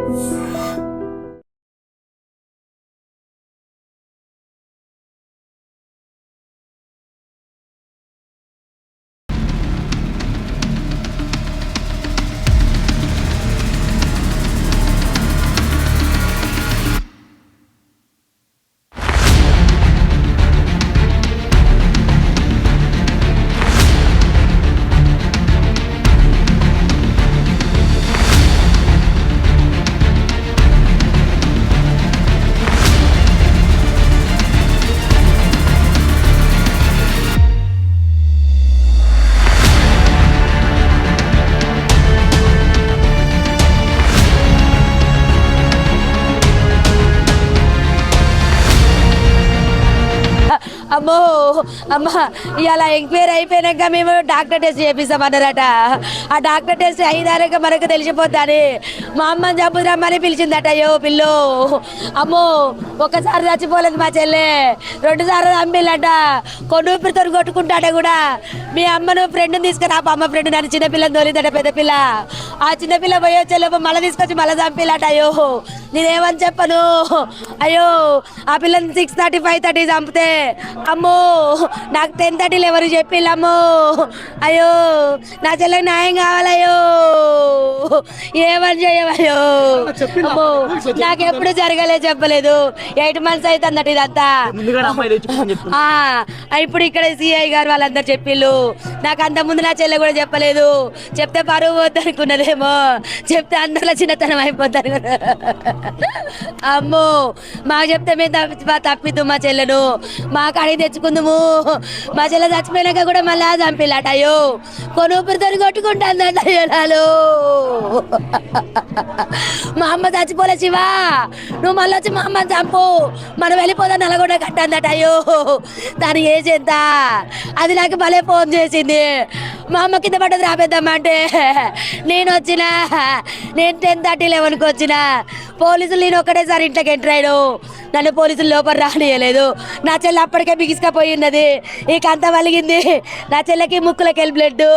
అమ్మో అమ్మ ఇలా ఎంక్వైరీ అయిపోయినాక మేము డాక్టర్ టెస్ట్ చేపిస్తామన్నారట. ఆ డాక్టర్ టెస్ట్ అయినాక మనకు తెలిసిపోతాని మా అమ్మని చంపుదామని పిలిచిందట. అయ్యో పిల్లు అమ్మో ఒకసారి చచ్చిపోలేదు మా చెల్లె, 2 సార్లు చంపిల్లట. కొన్ని ఊపిరితో కొట్టుకుంటాట కూడా. మీ అమ్మను ఫ్రెండ్ని తీసుకురా, అమ్మ ఫ్రెండ్ నన్ను చిన్నపిల్లని తోలిందట. పెద్ద పిల్ల ఆ చిన్నపిల్ల పోయి వచ్చేలోపు మళ్ళీ తీసుకొచ్చి మళ్ళీ చంపిల్లట. అయ్యో నేనేమని చెప్పను. అయ్యో ఆ పిల్లని 6:30 5:30 చంపితే అమ్మో నాకు 10:30 ఎవరు చెప్పిల్లమ్మో. అయ్యో నా చెల్లెకి న్యాయం కావాలయ్యో, ఏమని చేయవయ్యో. అమ్మో నాకెప్పుడు జరగలేదు, చెప్పలేదు. 8 months అవుతుందట ఇదంతా. ఇప్పుడు ఇక్కడ సిఐ గారు వాళ్ళందరూ చెప్పిళ్ళు. నాకు అంత ముందు నా చెల్లె కూడా చెప్పలేదు. చెప్తే పరువు పోద్ది అనుకున్నదేమో, చెప్తే అందరిలో చిన్నతనం అయిపోతారు కదా. అమ్మో మాకు చెప్తే మేము తప్పిద్దు మా చెల్లెను, మాకు అడిగి తెచ్చుకుందాము. మా చెల్లె చచ్చిపోయినాక కూడా మళ్ళా చంపిల్లట. అయ్యో కొన్ని ఊపిరితో కొట్టుకుంటాందట. అయ్యో మా అమ్మ చచ్చిపోలే శివా, నువ్వు మళ్ళీ వచ్చి మా అమ్మని చంపు, మనం వెళ్ళిపోదా నల్గొండ కట్టందట. అయ్యో దాని ఏజ్ ఎంత, అది నాకు భలే ఫోన్ చేసింది. మా అమ్మ కింద పడ్డది రాపేద్దామా అంటే నేను 10:30 11కి వచ్చిన. పోలీసులు నేను ఒక్కటేసారి ఇంట్లోకి ఎంటర్ అయ్యాను. నన్ను పోలీసులు లోపల రానియలేదు. నా చెల్లె అప్పటికే బిగిసుకపోయిన్నది, ఈ కంత వలిగింది. నా చెల్లెకి ముక్కులకి బ్లడ్,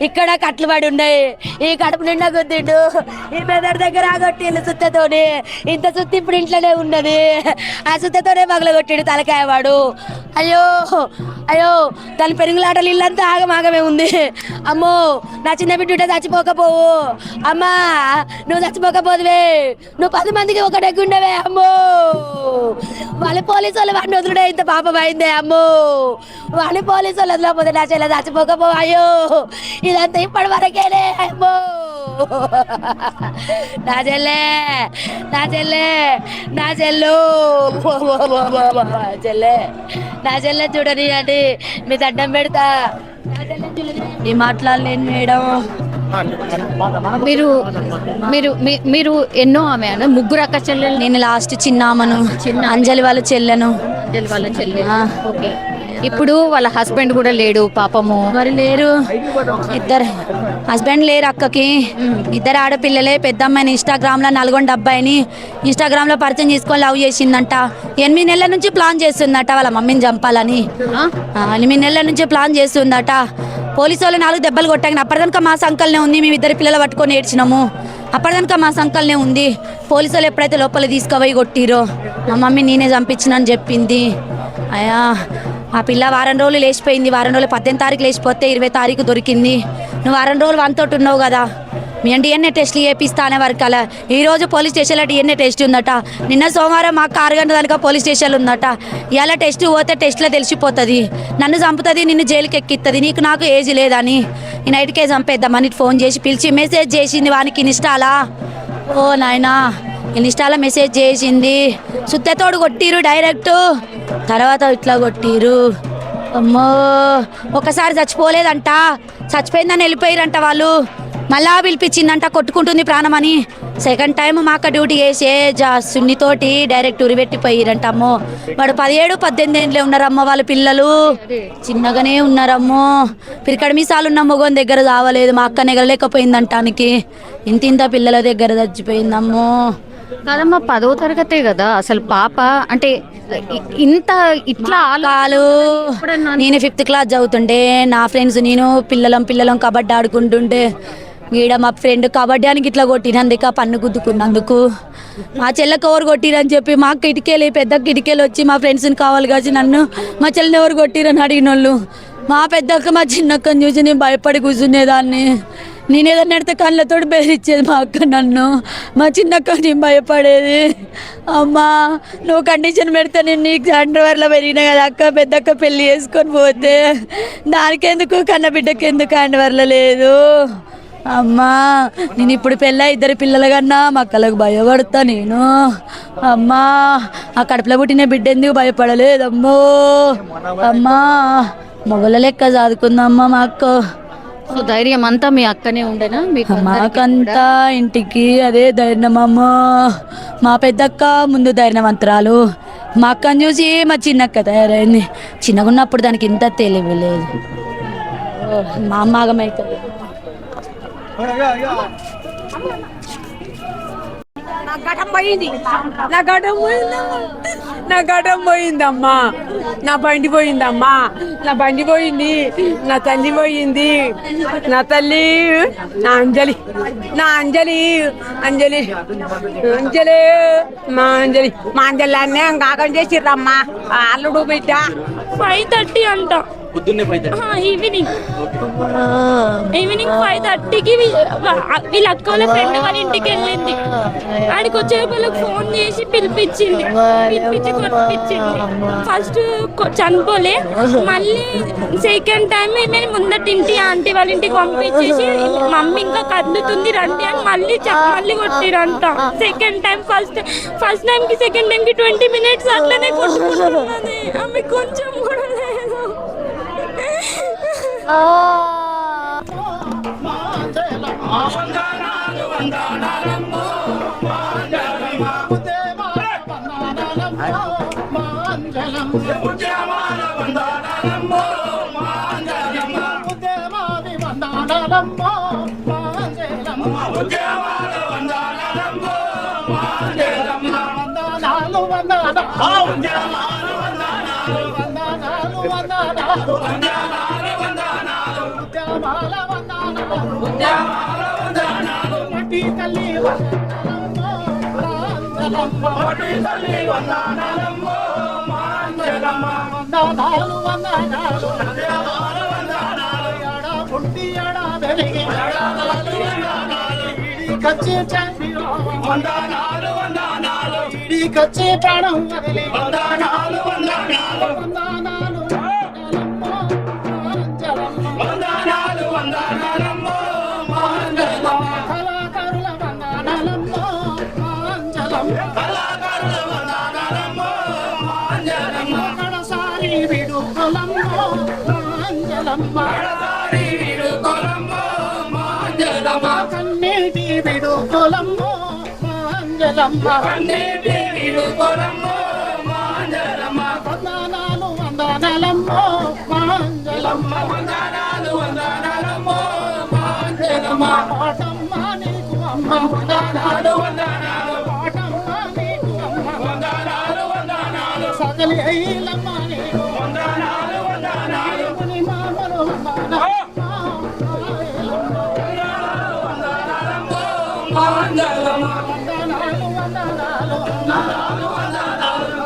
ఇక్కడ కట్లు పడి ఉన్నాయి, ఈ కడుపు నిండా గుద్దిండు, ఈ మెదడు దగ్గర ఆగొట్టిండు సుత్తతోని. ఇంత సుత్తి ఇప్పుడు ఇంట్లోనే ఉన్నది. ఆ సుత్తతోనే పగలగొట్టిండు తలకాయవాడు. అయ్యో అయ్యో దాని పెరుగులాటలు ఇల్లంతా ఆగమాగమే ఉంది. అమ్మో నా చిన్న బిడ్డ చచ్చిపోకపోవు. అమ్మా నువ్వు చచ్చిపోకపోదువే, నువ్వు 10 మందికి ఒకటెగ్గుండవే. అమ్మో వాళ్ళ పోలీసు వాళ్ళు వాడిని వదులుడే ఇంత పాపం అయిందే. అమ్మో వాళ్ళ పోలీసు వాళ్ళు వదలకపోతే నా చెల్లె చచ్చిపోకపో. అయ్యో ఇదంతా ఇప్పటి వరకేనే. అమ్మో నా చెల్లె నా చెల్లె నా చెల్లు చెల్లె నా చెల్లె చూడని అంటే మీ దండం పెడతా. ఈ మాట్లాడలేను మేడం. మీరు మీరు మీరు ఎన్నో ఆమె ముగ్గురు అక్క చెల్లెలు. నేను లాస్ట్ చిన్నామను, అంజలి వాళ్ళ చెల్లెను. వాళ్ళ చెల్లె ఓకే. ఇప్పుడు వాళ్ళ హస్బెండ్ కూడా లేడు పాపము. మరి లేరు, ఇద్దరు హస్బెండ్ లేరు అక్కకి. 2 ఆడపిల్లలే. పెద్ద అమ్మాయిని ఇన్స్టాగ్రామ్ లో నల్గొండ అబ్బాయిని ఇన్స్టాగ్రామ్ లో పరిచయం చేసుకొని లవ్ చేసిందంట. 8 నెలల నుంచి ప్లాన్ చేస్తుందట వాళ్ళ మమ్మీని చంపాలని. 8 నెలల నుంచి ప్లాన్ చేస్తుందట. పోలీసు వాళ్ళు 4 దెబ్బలు కొట్టాక అప్పటిదాకా మా సంకల్నే ఉంది. మేము 2 పిల్లలు పట్టుకొని ఏడ్చినాము. అప్పటిదాకా మా సంకల్నే ఉంది. పోలీసు వాళ్ళు ఎప్పుడైతే లోపల తీసుకుపోయి కొట్టిరో మా మమ్మీ నేనే చంపించినని చెప్పింది. అయ్యా ఆ పిల్ల వారం రోజులు లేచిపోయింది. వారం రోజులు 18 తారీఖు లేచిపోతే 20 తారీఖు దొరికింది. నువ్వు వారం రోజులు వంతోటి ఉన్నావు కదా. మీ డిఎన్ఏ టెస్ట్లు చేపిస్తా అనే వరకు అలా ఈరోజు పోలీస్ స్టేషన్లో డిఎన్ఏ టెస్ట్ ఉందట. నిన్న సోమవారం మాకు 6 గంటల దానికా పోలీస్ స్టేషన్లో ఉందట. ఇలా టెస్ట్ పోతే టెస్ట్లో తెలిసిపోతుంది. నన్ను చంపుతుంది, నిన్ను జైలుకి ఎక్కిస్తుంది. నీకు నాకు ఏజ్ లేదని ఈ నైట్కే చంపేద్దామని ఫోన్ చేసి పిలిచి మెసేజ్ చేసింది వానికి ఇన్స్టాలా. ఓ నాయనా ఇన్స్టాలో మెసేజ్ చేసింది. సుత్తతోడు కొట్టిరు డైరెక్ట్, తర్వాత ఇట్లా కొట్టిరు. అమ్మో ఒకసారి చచ్చిపోలేదంట, చచ్చిపోయిందని వెళ్ళిపోయారంట వాళ్ళు. మళ్ళా పిలిపించిందంట కొట్టుకుంటుంది ప్రాణం అని. సెకండ్ టైం మా అక్క డ్యూటీ చేసే సున్నితోటి డైరెక్ట్ ఉరిపెట్టిపోయారంట. అమ్మో వాడు 17 18 ఏళ్ళే ఉన్నారమ్మో. వాళ్ళ పిల్లలు చిన్నగానే ఉన్నారమ్మో. పిరికడ మీసాలు ఉన్న మొగోని దగ్గర కావలేదు. మా అక్క నెగలేకపోయిందంటానికి ఇంత పిల్లల దగ్గర చచ్చిపోయిందమ్మో. కాదమ్మా 10వ తరగతే కదా అసలు పాప. అంటే ఇంత ఇట్లా ఆలు నేను 5th క్లాస్ చదువుతుండే. నా ఫ్రెండ్స్ నేను పిల్లలం కబడ్డీ ఆడుకుంటుంటే ఈడ మా ఫ్రెండ్ కబడ్డీ అని ఇట్లా కొట్టినందుకు ఆ పన్ను గుద్దుకున్నందుకు మా చెల్లెకి ఎవరు కొట్టిరని చెప్పి మా అక్క ఇటుకేలు పెద్ద ఇటుకేలు వచ్చి మా ఫ్రెండ్స్ని కావాలి కాచి నన్ను మా చెల్లిని ఎవరు కొట్టిరని అడిగిన వాళ్ళు మా పెద్దక్క మా చిన్నక్కని చూసి నేను భయపడి కూర్చునేదాన్ని. నేను ఏదైనా నెడితే కళ్ళతో బెదిరించేది మా అక్క నన్ను. మా చిన్నక్క నేను భయపడేది. అమ్మా నువ్వు కండిషన్ పెడితే నేను నీకు అండర్వేర్లో పెరిగినా కదా అక్క, పెద్దక్క పెళ్ళి చేసుకొని పోతే దానికెందుకు కన్నబిడ్డకి ఎందుకు అండర్వేర్లో లేదు. అమ్మా నేను ఇప్పుడు పెళ్ళి 2 పిల్లల కన్నా మా అక్కలకు భయపడతా నేను. అమ్మా ఆ కడుపులో పుట్టిన బిడ్డ ఎందుకు భయపడలేదమ్మో. అమ్మా మొగల లెక్క చదువుకుందమ్మా మా అక్క. సో ధైర్యం అంతా మీ అక్కనే ఉండేనా మీకు? మాకంతా ఇంటికి అదే ధైర్యం అమ్మ. మా పెద్దక్క ముందు ధైర్యవంతురాలు, మా అక్కని చూసి మా చిన్నక్క తయారైంది. చిన్నగా ఉన్నప్పుడు దానికి ఇంత తెలివి లేదు. మా అమ్మ ఆగమవుతుంది. నా ఘటం పోయింది, నా ఘటం పోయిందమ్మా, నా బండి పోయిందమ్మా, నా బండి పోయింది, నా తల్లి పోయింది, నా తల్లి నా అంజలి, నా అంజలి అంజలి అంజలి మా అంజలి, మా అంజలి అన్నే కాకం చేసిర్రమ్మా అల్లుడు బిడ్డ. 5:30 అంట ఈవినింగ్ 5:30కి వీళ్ళ అక్క వాళ్ళ ఫ్రెండ్ వాళ్ళ ఇంటికి వెళ్ళింది. ఆడికి వచ్చే వాళ్ళకి ఫోన్ చేసి పిలిపించింది. ఫస్ట్ చనిపోలే, మళ్ళీ సెకండ్ టైం మేము ముందటింటి ఆంటీ వాళ్ళ ఇంటికి పంపించేసి మమ్మీ ఇంకా కదులుతుంది రండి అని మళ్ళీ కొట్టిరంట. సెకండ్ టైం ఫస్ట్ టైం కి సెకండ్ టైం కి 20 minutes అట్లనే కొట్టుకుంటున్నది. ఆమె కొంచెం కూడా లేదు. కచ్చే ప్రాణం కన్నీటి విడు కొలమ్మో మాంజలమ్మ, వందనాలు వందనాలమ్మో మాంజలమ్మ, పాటమ్మ నీకు అమ్మ వందనాలు, పాటమ్మ నీకు అమ్మ సగలి ఐలమ్మ నీకు ముని మామలు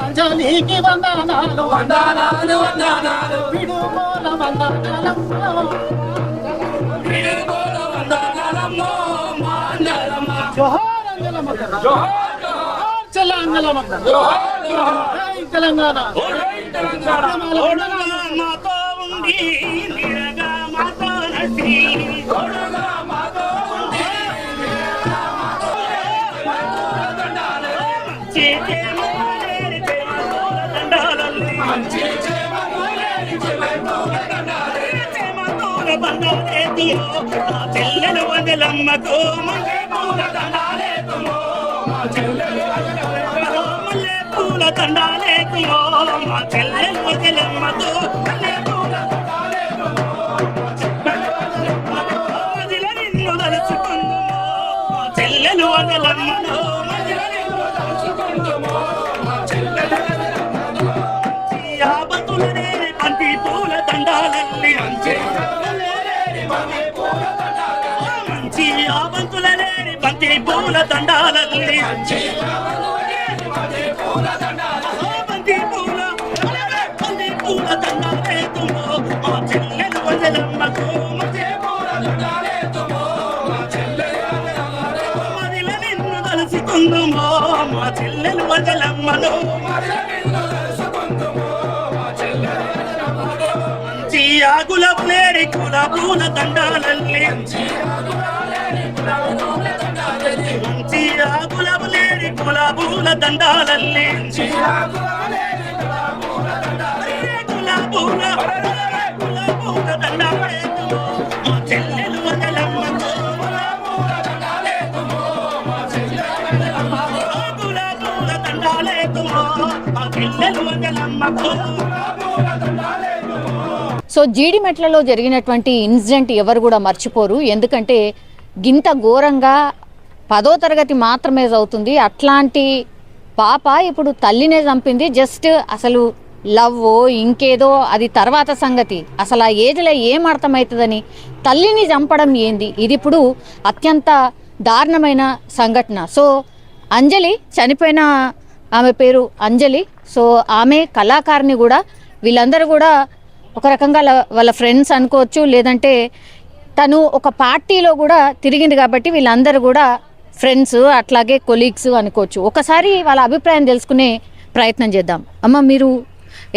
అంజలికి వందనాలు వందనాలు వందనాలు విడుమూల వందనాలమ్మో జోహార్ అంజలమ్మ, జోహార్ అంజలమ్మ, జై తెలంగాణ. మాతో ఉండి నిరగా మాతో నసి చెల్లెలు వదలమ్మకు మల్లె పూల దండాలేకుమో, మా చెల్లెలు వదలమ్మకు మల్లె పూల దండాలేకుమో, నిన్ను తలుచుకుందుమో, మా చెల్లెలు వదలమ్మను బంతి పూల దండాలన్నీ మంచి బంతి పూల దండాలల్లి బంతి పూల దండాలేతుమో మా చెల్లెలు వదలమ్మకు మదిల నిన్ను తలుసుకుందుమో మా చెల్లెలు వదలమ్మను మంచి ఆకుల ప్లేడి కుల పూల దండాలల్లి మంచి ఆకుల ప్లేడి కుల పూల దండాలల్లి కుల పూల దండాలేతుమో మా చెల్లెలు వదలమ్మకు కుల పూల దండాలేతుమో మా చెల్లెలు వదలమ్మకు. సో జీడిమెట్లలో జరిగినటువంటి ఇన్సిడెంట్ ఎవరు కూడా మర్చిపోరు. ఎందుకంటే గింత ఘోరంగా 10వ తరగతి మాత్రమే చదువుతుంది అట్లాంటి పాప ఇప్పుడు తల్లినే చంపింది. జస్ట్ అసలు లవ్ ఇంకేదో అది తర్వాత సంగతి. అసలు ఆ ఏజ్లో ఏం అర్థమవుతుందని తల్లిని చంపడం ఏంది? ఇది ఇప్పుడు అత్యంత దారుణమైన సంఘటన. సో అంజలి చనిపోయిన ఆమె పేరు అంజలి. సో ఆమె కళాకారిణి కూడా. వీళ్ళందరూ కూడా ఒక రకంగా వాళ్ళ ఫ్రెండ్స్ అనుకోవచ్చు, లేదంటే తను ఒక పార్టీలో కూడా తిరిగింది కాబట్టి వీళ్ళందరూ కూడా ఫ్రెండ్స్, అట్లాగే కొలీగ్స్ అనుకోవచ్చు. ఒకసారి వాళ్ళ అభిప్రాయం తెలుసుకునే ప్రయత్నం చేద్దాం. అమ్మ, మీరు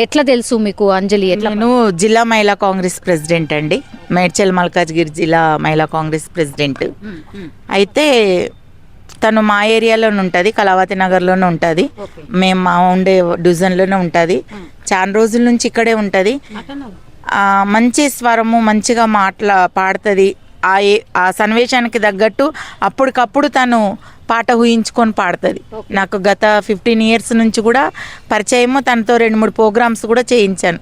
ఎట్లా తెలుసు మీకు అంజలి? ఎట్లా? నేను జిల్లా మహిళా కాంగ్రెస్ ప్రెసిడెంట్ అండి, మేడ్చల్ మల్కాజ్గిరి జిల్లా మహిళా కాంగ్రెస్ ప్రెసిడెంట్. అయితే తను మా ఏరియాలోనే ఉంటుంది, కళావతి నగర్లోనే ఉంటుంది. మేము మా ఉండే డివిజన్లోనే ఉంటుంది. చాలా రోజుల నుంచి ఇక్కడే ఉంటుంది. మంచి స్వరము, మంచిగా పాడుతుంది. ఆ సన్నివేశానికి తగ్గట్టు అప్పటికప్పుడు తను పాట ఊహించుకొని పాడుతుంది. నాకు గత 15 years నుంచి కూడా పరిచయము. తనతో 2-3 ప్రోగ్రామ్స్ కూడా చేయించాను.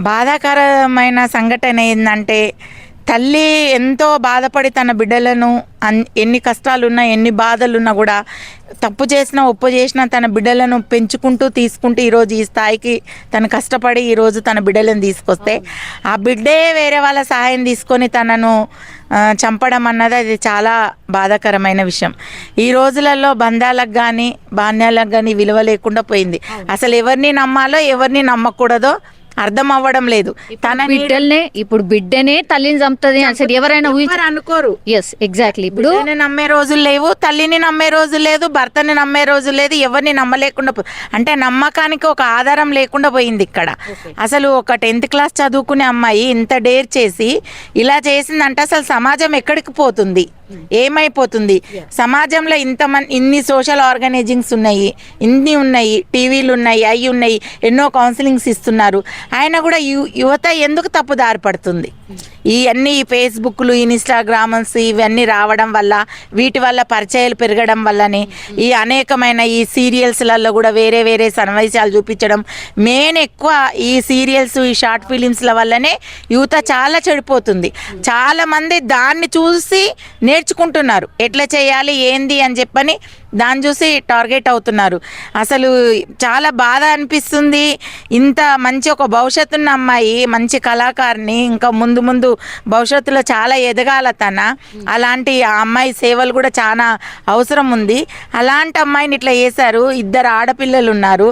బాధాకరమైన సంఘటన ఏంటంటే, తల్లి ఎంతో బాధపడి తన బిడ్డలను ఎన్ని కష్టాలున్నా ఎన్ని బాధలున్నా కూడా తప్పు చేసినా ఒప్పు చేసినా తన బిడ్డలను పెంచుకుంటూ తీసుకుంటూ ఈరోజు ఈ స్థాయికి తను కష్టపడి ఈరోజు తన బిడ్డలను తీసుకొస్తే ఆ బిడ్డే వేరే వాళ్ళ సహాయం తీసుకొని తనను చంపడం అన్నది అది చాలా బాధాకరమైన విషయం. ఈ రోజులలో బంధాలకు కానీ బాణ్యాలకు కానీ విలువ లేకుండా పోయింది. అసలు ఎవరిని నమ్మాలో ఎవరిని నమ్మకూడదో అర్థం అవ్వడం లేదు. తన బిడ్డల్నే ఇప్పుడు బిడ్డనే తల్లిని చంపుతుంది అసలు ఎవరైనా అనుకోరు. Yes, exactly. ఇప్పుడు నమ్మే రోజులు లేవు, తల్లిని నమ్మే రోజు లేదు, భర్తని నమ్మే రోజు లేదు, ఎవరిని నమ్మలేకుండా అంటే నమ్మకానికి ఒక ఆధారం లేకుండా పోయింది ఇక్కడ. అసలు ఒక 10th class చదువుకునే అమ్మాయి ఇంత డేర్ చేసి ఇలా చేసిందంటే అసలు సమాజం ఎక్కడికి పోతుంది, ఏమైపోతుంది? సమాజంలో ఇన్ని సోషల్ ఆర్గనైజింగ్స్ ఉన్నాయి, ఇన్ని ఉన్నాయి, టీవీలు ఉన్నాయి, అవి ఉన్నాయి, ఎన్నో కౌన్సిలింగ్స్ ఇస్తున్నారు. ఆయన కూడా యువత ఎందుకు తప్పుదారి పడుతుంది? ఈ ఫేస్బుక్లు, ఇన్స్టాగ్రామ్స్ ఇవన్నీ రావడం వల్ల, వీటి వల్ల పరిచయాలు పెరగడం వల్లనే ఈ అనేకమైన ఈ సీరియల్స్లలో కూడా వేరే వేరే సన్నివేశాలు చూపించడం, మెయిన్ ఎక్కువ ఈ సీరియల్స్, ఈ షార్ట్ ఫిలిమ్స్ల వల్లనే యువత చాలా చెడిపోతుంది. చాలామంది దాన్ని చూసి నేర్చుకుంటున్నారు, ఎట్లా చేయాలి ఏంది అని చెప్పని దాన్ని చూసి టార్గెట్ అవుతున్నారు. అసలు చాలా బాధ అనిపిస్తుంది. ఇంత మంచి ఒక భవిష్యత్తున్న అమ్మాయి, మంచి కళాకారిణి, ఇంకా ముందు ముందు భవిష్యత్తులో చాలా ఎదగాల తన. అలాంటి ఆ అమ్మాయి సేవలు కూడా చాలా అవసరం ఉంది. అలాంటి అమ్మాయిని ఇట్లా చేశారు. 2 ఆడపిల్లలు ఉన్నారు.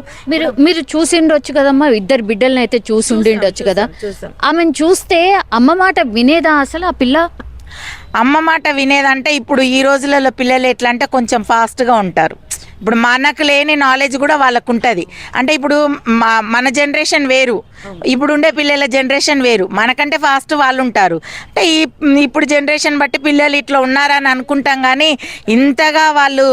మీరు చూసిండొచ్చు కదమ్మా, 2 బిడ్డలను అయితే చూసి ఉండిండొచ్చు కదా. ఆమెను చూస్తే అమ్మ మాట వినేదా అసలు ఆ పిల్ల? అమ్మ మాట వినేదంటే ఇప్పుడు ఈ రోజులలో పిల్లలు ఎట్లా అంటే కొంచెం ఫాస్ట్గా ఉంటారు. ఇప్పుడు మనకు లేని నాలెడ్జ్ కూడా వాళ్ళకు ఉంటుంది. అంటే ఇప్పుడు మన జనరేషన్ వేరు, ఇప్పుడు ఉండే పిల్లల జనరేషన్ వేరు. మనకంటే ఫాస్ట్ వాళ్ళు ఉంటారు. అంటే ఇప్పుడు జనరేషన్ బట్టి పిల్లలు ఇట్లా ఉన్నారని అనుకుంటాం, కానీ ఇంతగా వాళ్ళు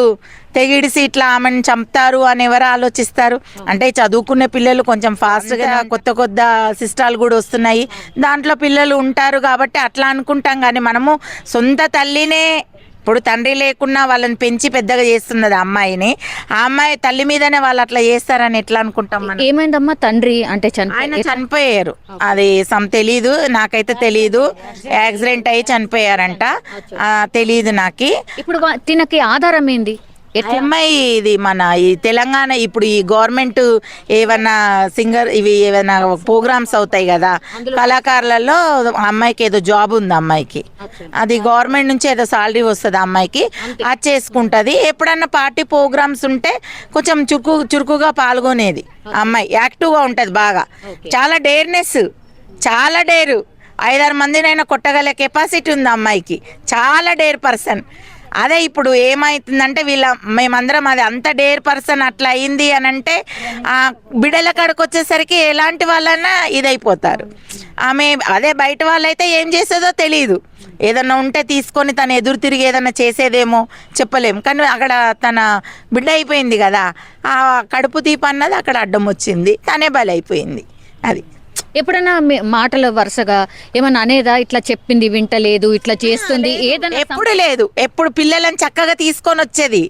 తెగిడిసి ఇట్లా ఆమెను చంపుతారు అని ఎవరు ఆలోచిస్తారు? అంటే చదువుకునే పిల్లలు కొంచెం ఫాస్ట్గా కొత్త సిస్టాలు కూడా వస్తున్నాయి, దాంట్లో పిల్లలు ఉంటారు కాబట్టి అట్లా అనుకుంటాం. కానీ మనము సొంత తల్లినే, ఇప్పుడు తండ్రి లేకున్నా వాళ్ళని పెంచి పెద్దగా చేస్తున్నది అమ్మాయిని, ఆ అమ్మాయి తల్లి మీదనే వాళ్ళు అట్లా చేస్తారని ఎట్లా అనుకుంటాం మనం? ఏమైందమ్మా తండ్రి? అంటే ఆయన చనిపోయారు, అది తెలీదు, నాకైతే తెలీదు. యాక్సిడెంట్ అయ్యి చనిపోయారంట, తెలీదు నాకు. ఇప్పుడు తినకి ఆధారం ఏంది? అమ్మాయి ఇది మన ఈ తెలంగాణ ఇప్పుడు ఈ గవర్నమెంట్ ఏమన్నా సింగర్ ఇవి ఏమైనా ప్రోగ్రామ్స్ అవుతాయి కదా కళాకారులలో, అమ్మాయికి ఏదో జాబ్ ఉంది అమ్మాయికి, అది గవర్నమెంట్ నుంచి ఏదో సాలరీ వస్తుంది అమ్మాయికి, అది చేసుకుంటది. ఎప్పుడన్నా పార్టీ ప్రోగ్రామ్స్ ఉంటే కొంచెం చురుకుగా పాల్గొనేది అమ్మాయి, యాక్టివ్గా ఉంటుంది బాగా, చాలా డేర్నెస్, చాలా డేరు, 5-6 మందినైనా కొట్టగల కెపాసిటీ ఉంది అమ్మాయికి, చాలా డేర్ పర్సన్. అదే ఇప్పుడు ఏమవుతుందంటే మేమందరం అది అంత డేర్ పర్సన్ అట్లా అయింది అని అంటే బిడ్డల కాడికి వచ్చేసరికి ఎలాంటి వాళ్ళన్నా ఇదైపోతారు. ఆమె అదే బయట వాళ్ళైతే ఏం చేసేదో తెలియదు, ఏదన్నా ఉంటే తీసుకొని తను ఎదురు తిరిగి ఏదన్నా చేసేదేమో చెప్పలేము. కానీ అక్కడ తన బిడ్డ అయిపోయింది కదా, ఆ కడుపు తీపి అన్నది అక్కడ అడ్డం వచ్చింది, తనే బలైపోయింది. అది ఎప్పుడైనా మాటలు వరుసగా ఏమన్నా అనేదా, ఇట్లా చెప్పింది వింటలేదు, ఇట్లా చేస్తుంది, ఏదైనా? ఎప్పుడు లేదు, ఎప్పుడు పిల్లలను చక్కగా తీసుకొని వచ్చేది.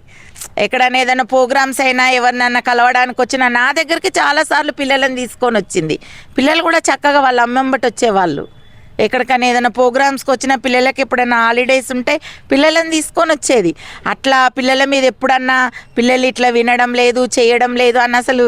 ఎక్కడైనా ఏదైనా ప్రోగ్రామ్స్ అయినా ఎవరినన్నా కలవడానికి వచ్చినా నా దగ్గరికి చాలాసార్లు పిల్లలను తీసుకొని వచ్చింది. పిల్లలు కూడా చక్కగా వాళ్ళ అమ్మంబటి వచ్చేవాళ్ళు. ఎక్కడికైనా ఏదైనా ప్రోగ్రామ్స్కి వచ్చిన పిల్లలకి ఎప్పుడైనా హాలిడేస్ ఉంటే పిల్లలను తీసుకొని వచ్చేది. అట్లా పిల్లల మీద ఎప్పుడన్నా పిల్లలు ఇట్లా వినడం లేదు, చేయడం లేదు అని అసలు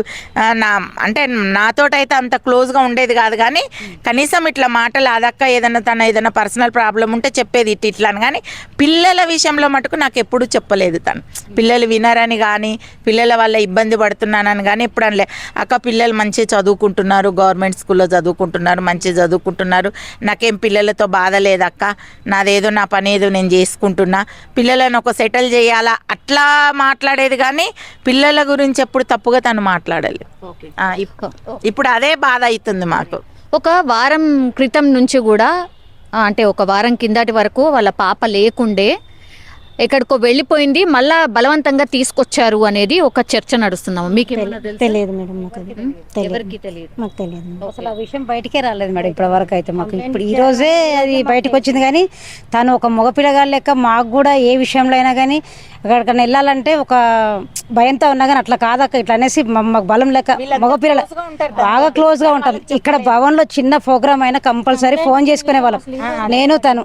అంటే నాతోటైతే అంత క్లోజ్గా ఉండేది కాదు. కానీ కనీసం ఇట్లా మాటలు అదక్క ఏదైనా పర్సనల్ ప్రాబ్లం ఉంటే చెప్పేది ఇట్లా అని. కానీ పిల్లల విషయంలో మటుకు నాకు ఎప్పుడు చెప్పలేదు తను. పిల్లలు వినరని కానీ పిల్లల వల్ల ఇబ్బంది పడుతున్నానని కానీ ఎప్పుడు అనలే. అక్క పిల్లలు మంచిగా చదువుకుంటున్నారు, గవర్నమెంట్ స్కూల్లో చదువుకుంటున్నారు, మంచిగా చదువుకుంటున్నారు, నాకేం పిల్లలతో బాధ లేదక్క, నాదేదో నా పని ఏదో నేను చేసుకుంటున్నా, పిల్లలను ఒక సెటిల్ చేయాలా అట్లా మాట్లాడేది. కానీ పిల్లల గురించి ఎప్పుడు తప్పుగా తను మాట్లాడలేదు. ఇప్పుడు అదే బాధ అవుతుంది మాకు. ఒక వారం క్రితం నుంచి కూడా, అంటే ఒక వారం కిందటి వరకు వాళ్ళ పాప లేకుండే ఎక్కడికో వెళ్ళిపోయింది, మళ్ళా బలవంతంగా తీసుకొచ్చారు అనేది ఒక చర్చ నడుస్తున్నాము. మీకు తెలియదు మేడం, మాకు ఎవరికి తెలియదు, మాకు తెలియదు అసలు. ఆ విషయం బయటికే రాలేదు మేడం ఇప్పటి వరకు అయితే. మాకు ఇప్పుడు ఈ రోజే అది బయటకు వచ్చింది. కానీ తను ఒక మగపిల్లగాళ్ళ లెక్క మాకు కూడా ఏ విషయంలో అయినా కానీ ఎక్కడికైనా వెళ్ళాలంటే ఒక భయంతో ఉన్నా కానీ అట్లా కాదక్క ఇట్లా అనేసి మాకు బలం లెక్క మగపిల్లల బాగా క్లోజ్గా ఉంటాం. ఇక్కడ భవన్లో చిన్న ప్రోగ్రామ్ అయినా కంపల్సరీ ఫోన్ చేసుకునే వాళ్ళం, నేను తను,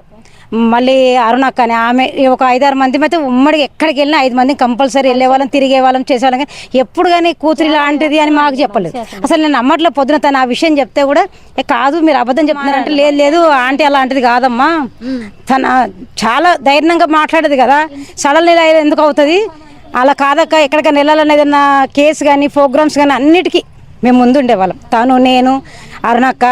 మళ్ళీ అరుణక్క అని ఆమె, ఒక 5-6 మంది అయితే ఉమ్మడికి ఎక్కడికి వెళ్ళినా 5 మంది కంపల్సరీ వెళ్ళేవాళ్ళం, తిరిగే వాళ్ళం, చేసేవాళ్ళం. కానీ ఎప్పుడు కానీ కూతురి లాంటిది అని మాకు చెప్పలేదు. అసలు నేను నమ్మట్లో పొద్దున తను ఆ విషయం చెప్తే కూడా కాదు మీరు అబద్ధం చెప్తున్నారంటే, లేదు ఆంటీ అలాంటిది కాదమ్మా, తన చాలా ధైర్యంగా మాట్లాడేది కదా, సడన్ ఇలా ఎందుకు అవుతుంది, అలా కాదక్క, ఎక్కడికైనా వెళ్ళాలని ఏదన్నా కేసు కానీ ప్రోగ్రామ్స్ కానీ అన్నిటికీ మేము ముందుండేవాళ్ళం. తను, నేను, అరుణక్క,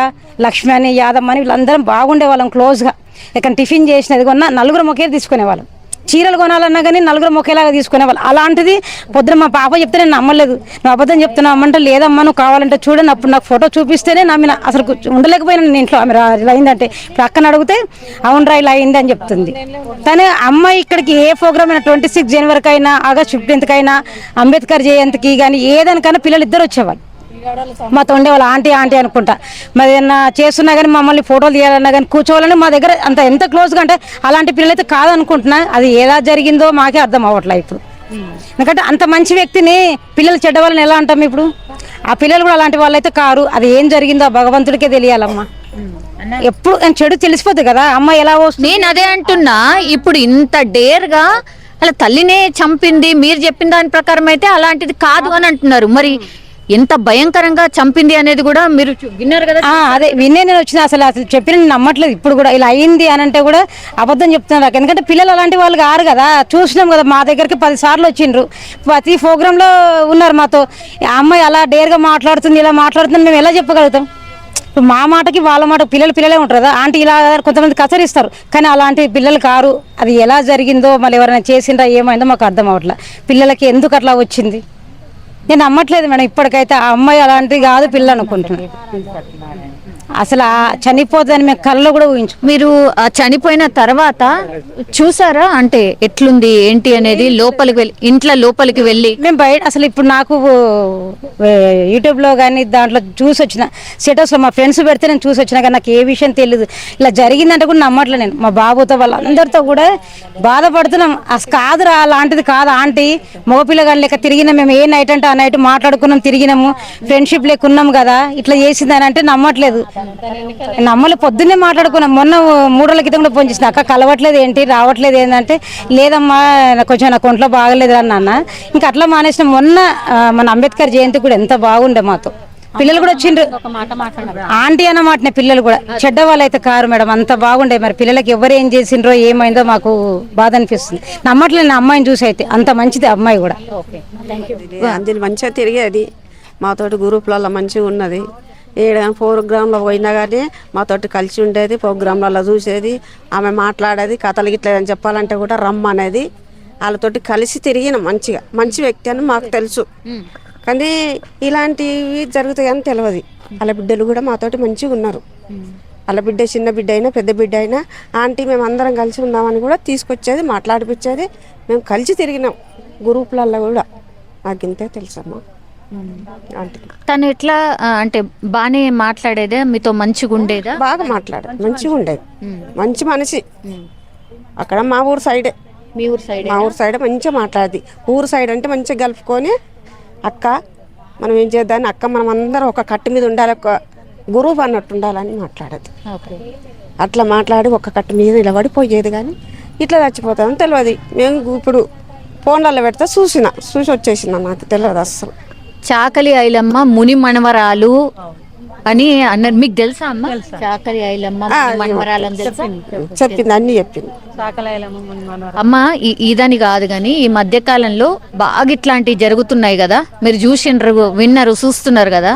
లక్ష్మి అని, యాదమ్మ అని వీళ్ళందరం బాగుండేవాళ్ళం క్లోజ్గా. ఇక్కడ టిఫిన్ చేసినది కొన్నా 4 ఒకే తీసుకునేవాళ్ళం, చీరలు కొనాలన్నా కానీ 4 ఒకేలాగా తీసుకునేవాళ్ళు. అలాంటిది పొద్దున మా పాప చెప్తే నేను నమ్మలేదు, నువ్వు అబద్ధం చెప్తున్నావు అమ్మంటే, లేదమ్మా నువ్వు కావాలంటే చూడండి, అప్పుడు నాకు ఫోటో చూపిస్తేనే నమ్మిన. అసలు ఉండలేకపోయినా నేను ఇంట్లో, ఆమె ఇలా అయిందంటే ఇప్పుడు అక్కని అడిగితే అవునరా ఇలా అయింది అని చెప్తుంది. కానీ అమ్మాయి ఇక్కడికి ఏ ప్రోగ్రామ్ అయినా 26 జనవరికి అయినా, ఆగస్ట్ 15కి అయినా, అంబేద్కర్ జయంతికి కానీ ఏదానికైనా పిల్లలు ఇద్దరు వచ్చేవాళ్ళు మాతో ఉండేవాళ్ళు. ఆంటీ అనుకుంటా, మరి ఏదన్నా చేస్తున్నా కానీ మమ్మల్ని ఫోటోలు తీయాలన్నా కానీ కూర్చోవాలని మా దగ్గర అంత ఎంత క్లోజ్గా అంటే అలాంటి పిల్లలైతే కాదనుకుంటున్నా. అది ఎలా జరిగిందో మాకే అర్థం అవ్వట్లే ఇప్పుడు. ఎందుకంటే అంత మంచి వ్యక్తిని పిల్లలు చెడ్డ వాళ్ళని ఎలా అంటాం ఇప్పుడు? ఆ పిల్లలు కూడా అలాంటి వాళ్ళైతే కారు. అది ఏం జరిగిందో భగవంతుడికే తెలియాలమ్మా. ఎప్పుడు చెడు తెలిసిపోతుంది కదా అమ్మ ఎలా వస్తుంది. నేను అదే అంటున్నా, ఇప్పుడు ఇంత డేర్గా అలా తల్లినే చంపింది, మీరు చెప్పిన దాని ప్రకారం అయితే అలాంటిది కాదు అని అంటున్నారు. మరి ఎంత భయంకరంగా చంపింది అనేది కూడా మీరు విన్నారు కదా? అదే వినే నేను వచ్చిన, అసలు చెప్పిన నేను నమ్మట్లేదు ఇప్పుడు కూడా. ఇలా అయింది అని అంటే కూడా అబద్ధం చెప్తున్నారు. ఎందుకంటే పిల్లలు అలాంటి వాళ్ళు కారు కదా, చూసినాం కదా, మా దగ్గరికి 10 సార్లు వచ్చిండ్రు, ప్రతి ప్రోగ్రాంలో ఉన్నారు మాతో. ఆ అమ్మాయి అలా డేర్గా మాట్లాడుతుంది, ఇలా మాట్లాడుతుంది, మేము ఎలా చెప్పగలుగుతాం? ఇప్పుడు మా మాటకి వాళ్ళ మాట పిల్లలే ఉంటారు కదా. ఆంటీ ఇలా కొంతమంది కసరిస్తారు, కానీ అలాంటి పిల్లలు కారు. అది ఎలా జరిగిందో, మళ్ళీ ఎవరైనా చేసిండ్రా ఏమైందో మాకు అర్థం అవ్వట్లే. పిల్లలకి ఎందుకు అట్లా వచ్చింది నేను నమ్మట్లేదు మేడం ఇప్పటికైతే. ఆ అమ్మాయి అలాంటిది కాదు పిల్ల అనుకుంటున్నాను. అసలు చనిపోతుందని మేము కళ్ళలో కూడా ఊహించు. మీరు చనిపోయిన తర్వాత చూసారా, అంటే ఎట్లుంది ఏంటి అనేది? లోపలికి వెళ్ళి, ఇంట్లో లోపలికి వెళ్ళి మేము బయట అసలు ఇప్పుడు నాకు యూట్యూబ్లో కానీ దాంట్లో చూసి వచ్చిన స్టేటస్లో మా ఫ్రెండ్స్ పెడితే నేను చూసి వచ్చినా, కానీ నాకు ఏ విషయం తెలియదు. ఇలా జరిగిందంటే కూడా నమ్మట్లేదు నేను. మా బాబుతో వాళ్ళందరితో కూడా బాధపడుతున్నాం. అసలు కాదురా అలాంటిది కాదు ఆంటీ, మగపిల్లగాని లెక్క తిరిగినాం మేము, ఏ నైట్ అంటే ఆ నైట్ మాట్లాడుకున్నాం, తిరిగినాము, ఫ్రెండ్షిప్ లేకున్నాం కదా, ఇట్లా చేసిందని అంటే నమ్మట్లేదు. నమ్మలు పొద్దున్నే మాట్లాడుకున్నాం. మొన్న 3 రోజుల క్రితం కూడా ఫోన్ చేసిన, అక్క కలవట్లేదు ఏంటి, రావట్లేదు ఏంటంటే, లేదమ్మా కొంచెం నా ఒంట్లో బాగలేదు అని అన్న. ఇంకా అట్లా మానేసిన. మొన్న మన అంబేద్కర్ జయంతి కూడా ఎంత బాగుండే మాతో. పిల్లలు కూడా వచ్చిండ్రు, ఆంటీ అన్నమాటనే. పిల్లలు కూడా చెడ్డ వాళ్ళు అయితే కారు మేడం, అంత బాగుండే. మరి పిల్లలకి ఎవరు ఏం చేసిండ్రో ఏమైందో మాకు బాధ అనిపిస్తుంది. నమ్మట్లేదు నా అమ్మాయిని చూసి అయితే, అంత మంచిది అమ్మాయి కూడా. అంజలి మంచిగా తిరిగేది మాతోటి, గ్రూప్లలో మంచిగా ఉన్నది. ఏడ ప్రోగ్రాంలో పోయినా కానీ మాతోటి కలిసి ఉండేది, ప్రోగ్రాంలలో చూసేది, ఆమె మాట్లాడేది, కథలు గిట్ల అని చెప్పాలంటే కూడా రమ్మనేది. వాళ్ళతోటి కలిసి తిరిగిన మంచిగా, మంచి వ్యక్తి అని మాకు తెలుసు. కానీ ఇలాంటివి జరుగుతాయని తెలియదు. వాళ్ళ బిడ్డలు కూడా మాతోటి మంచిగా ఉన్నారు. వాళ్ళ బిడ్డ చిన్న బిడ్డ అయినా పెద్ద బిడ్డ అయినా ఆంటీ మేము అందరం కలిసి ఉన్నామని కూడా తీసుకొచ్చేది, మాట్లాడిపించేది. మేము కలిసి తిరిగినాం గ్రూపులలో కూడా. నాకు ఇంతే తెలుసమ్మా ఆంటీ. తను ఎట్లా అంటే బాగానే మాట్లాడేదా మీతో, మంచిగా ఉండేదా? బాగా మాట్లాడేది, మంచిగా ఉండేది, మంచి మనిషి. అక్కడ మా ఊరు సైడే, మీ ఊరు సైడ్? మా ఊరు సైడే మంచిగా మాట్లాడేది. ఊరు సైడ్ అంటే మంచిగా కలుపుకొని, అక్క మనం ఏం చేద్దామని, అక్క మనం అందరం ఒక కట్టు మీద ఉండాలి, ఒక గురువు అన్నట్టు ఉండాలని మాట్లాడేది. అట్లా మాట్లాడి ఒక కట్టు మీద నిలబడి పోయేది. కానీ ఇట్లా చచ్చిపోతామని తెలియదు. మేము ఇప్పుడు ఫోన్లలో పెడితే చూసి వచ్చేసిన, నాకు తెలియదు అస్సలు. చాకలి ఐలమ్మ ముని మనవరాలు అని అన్నారు, మీకు తెలుసా అమ్మ? చాకలి ఐలమ్మ ముని మనవరాలు అని తెలుసా? చెప్పింది, అన్ని చెప్పింది. అమ్మ ఇదని కాదు కానీ ఈ మధ్య కాలంలో బాగా ఇట్లాంటివి జరుగుతున్నాయి కదా, మీరు చూసిండ్రు, విన్నారు, చూస్తున్నారు కదా.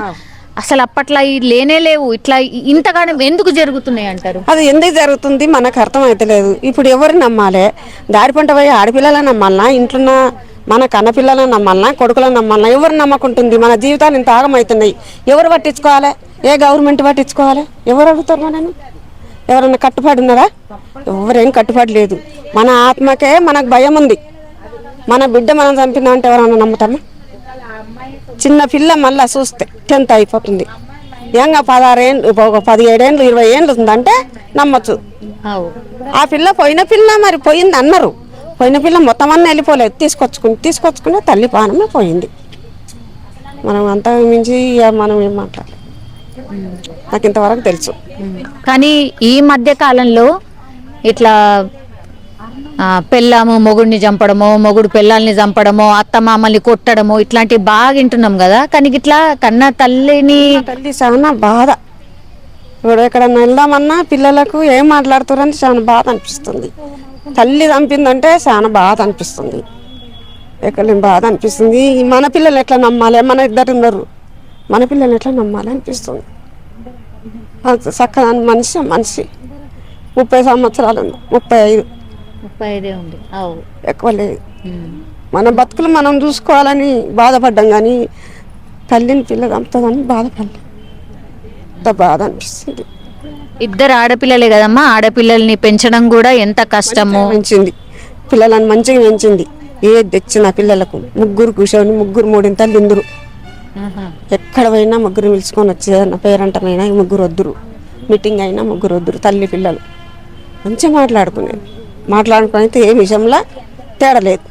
అసలు అప్పట్లో లేనే లేవు. ఇట్లా ఇంతగానో ఎందుకు జరుగుతున్నాయి అంటారు? అది ఎందుకు జరుగుతుంది మనకు అర్థం అవుతలేదు. ఇప్పుడు ఎవరు నమ్మాలి? దారి పంట పోయి ఆడపిల్లలను నమ్మాలనా, ఇంట్లో మన కన్నపిల్లలను నమ్మాలనా, కొడుకులను నమ్మాలనా? ఎవరు నమ్మకుంటుంది? మన జీవితాలు ఇంత ఆగమవుతున్నాయి. ఎవరు పట్టించుకోవాలి? ఏ గవర్నమెంట్ పట్టించుకోవాలి? ఎవరు అడుగుతారు మనని? ఎవరన్నా కట్టుబడి ఉన్నారా? ఎవరేం కట్టుబడి లేదు. మన ఆత్మకే మనకు భయం ఉంది. మన బిడ్డ మనం చంపిందంటే ఎవరన్నా నమ్ముతామా? చిన్న పిల్ల మళ్ళీ చూస్తే 10th అయిపోతుంది, ఏంగా 16 ఏళ్ళు, 17 ఏళ్ళు, 20 ఏళ్ళు ఉందంటే నమ్మచ్చు. ఆ పిల్ల పోయిన పిల్ల మరి పోయింది అన్నారు. పోయిన పిల్ల మొత్తం అన్నీ వెళ్ళిపోలేదు, తీసుకొచ్చుకుని తల్లి పానమే పోయింది. మనం అంతా మించి మనం ఏం మాట్లాడాలి, నాకు ఇంతవరకు తెలుసు. కానీ ఈ మధ్య కాలంలో ఇట్లా పెళ్ళాము మొగుడిని చంపడమో, మొగుడు పెళ్ళాలని చంపడమో, అత్త మామల్ని కొట్టడమో, ఇట్లాంటివి బాగా వింటున్నాం కదా. కానీ ఇట్లా కన్న తల్లి చాలా బాధ. ఇప్పుడు ఎక్కడన్నా వెళ్దామన్నా పిల్లలకు ఏం మాట్లాడుతారని చాలా బాధ అనిపిస్తుంది. తల్లి చంపిందంటే చాలా బాధ అనిపిస్తుంది. ఎక్కడ బాధ అనిపిస్తుంది. మన పిల్లలు ఎట్లా నమ్మాలి? మన ఇద్దరు ఉన్నారు, మన పిల్లలు ఎట్లా నమ్మాలి అనిపిస్తుంది. చక్కగా మనిషి 30 సంవత్సరాలు ఉంది, 35 ఉంది, ఎక్కువ లేదు. మన బతుకులు మనం చూసుకోవాలని బాధపడ్డాం, కానీ తల్లిని పిల్ల చంపుతుందని బాధపడలేదు. ఎంత బాధ అనిపిస్తుంది. ఇద్దరు ఆడపిల్లలే కదమ్మా, ఆడపిల్లల్ని పెంచడం కూడా ఎంత కష్టమో. పెంచింది పిల్లలను, మంచిగా పెంచింది. ఏది తెచ్చిన పిల్లలకు ముగ్గురు కూర్చొని, ముగ్గురు మూడింతలు ఇందురు. ఎక్కడ పోయినా ముగ్గురు పిలుచుకొని వచ్చేదన్న పేరంటమైనా ముగ్గురు వద్దురు, మీటింగ్ అయినా ముగ్గురు వద్దురు. తల్లి పిల్లలు మంచిగా మాట్లాడుకునేది. మాట్లాడుకుని అయితే ఏ విషయంలో తేడలేదు.